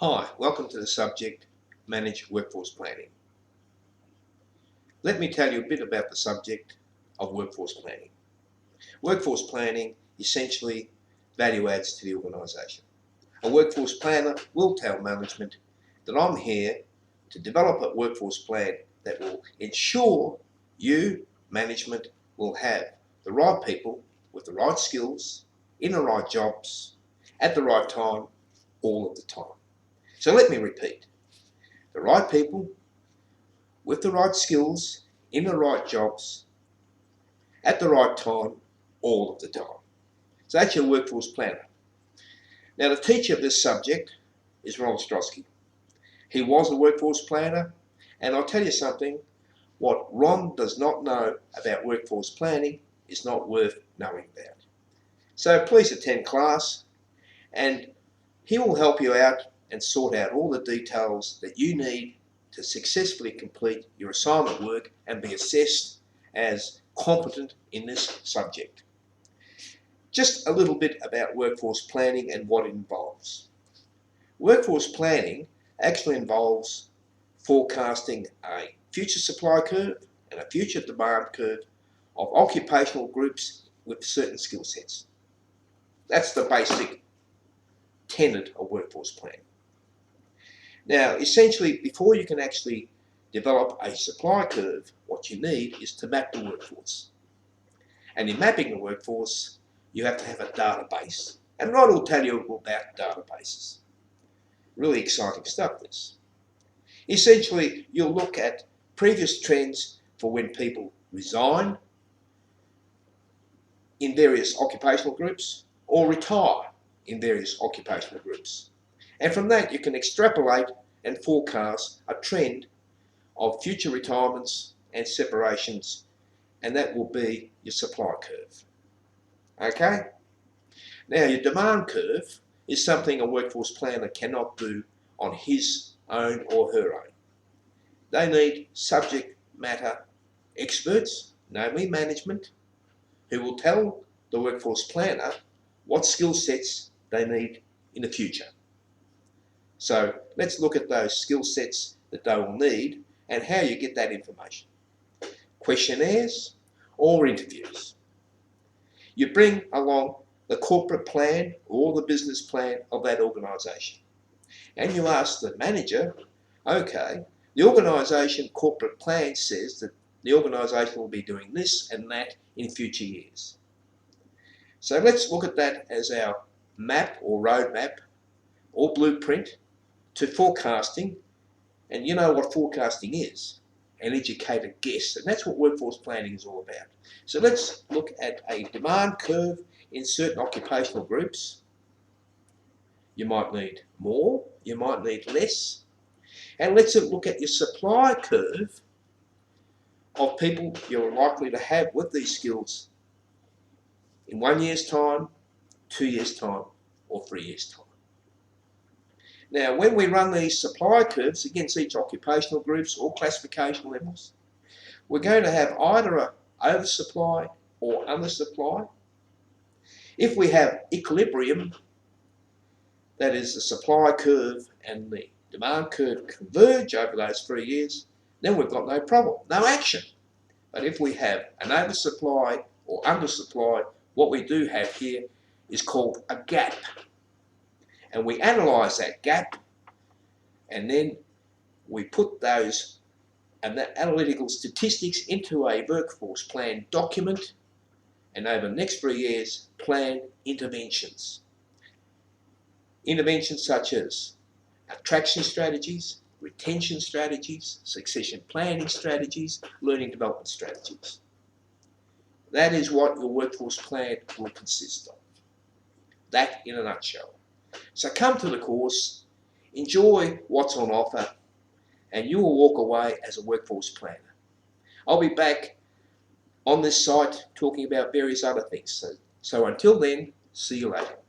Hi, welcome to the subject, Manage Workforce Planning. Let me tell you a bit about the subject of workforce planning. Workforce planning essentially value adds to the organisation. A workforce planner will tell management that I'm here to develop a workforce plan that will ensure you, management, will have the right people with the right skills, in the right jobs, at the right time, all of the time. So let me repeat. The right people with the right skills, in the right jobs, at the right time, all of the time. So that's your workforce planner. Now the teacher of this subject is Ron Ostrowski. He was a workforce planner, and I'll tell you something, what Ron does not know about workforce planning is not worth knowing about. So please attend class, and he will help you out and sort out all the details that you need to successfully complete your assignment work and be assessed as competent in this subject. Just a little bit about workforce planning and what it involves. Workforce planning actually involves forecasting a future supply curve and a future demand curve of occupational groups with certain skill sets. That's the basic tenet of workforce planning. Now, essentially, before you can actually develop a supply curve, what you need is to map the workforce. And in mapping the workforce, you have to have a database. And Rod will tell you about databases. Really exciting stuff, this. Essentially, you'll look at previous trends for when people resign in various occupational groups or retire in various occupational groups. And from that, you can extrapolate and forecast a trend of future retirements and separations, and that will be your supply curve. Okay? Now, your demand curve is something a workforce planner cannot do on his own or her own. They need subject matter experts, namely management, who will tell the workforce planner what skill sets they need in the future. So let's look at those skill sets that they will need and how you get that information. Questionnaires or interviews. You bring along the corporate plan or the business plan of that organisation. And you ask the manager, okay, the organisation corporate plan says that the organisation will be doing this and that in future years. So let's look at that as our map or roadmap or blueprint to forecasting. And you know what forecasting is, an educated guess, and that's what workforce planning is all about. So let's look at a demand curve in certain occupational groups. You might need more, you might need less. And let's look at your supply curve of people you're likely to have with these skills in 1 year's time, 2 years' time, or 3 years' time. Now, when we run these supply curves against each occupational groups or classification levels, we're going to have either an oversupply or undersupply. If we have equilibrium, that is the supply curve and the demand curve converge over those 3 years, then we've got no problem, no action. But if we have an oversupply or undersupply, what we do have here is called a gap. And we analyse that gap, and then we put those analytical statistics into a workforce plan document, and over the next 3 years, plan interventions. Interventions such as attraction strategies, retention strategies, succession planning strategies, learning development strategies. That is what your workforce plan will consist of. That in a nutshell. So come to the course, enjoy what's on offer, and you will walk away as a workforce planner. I'll be back on this site talking about various other things. So until then, see you later.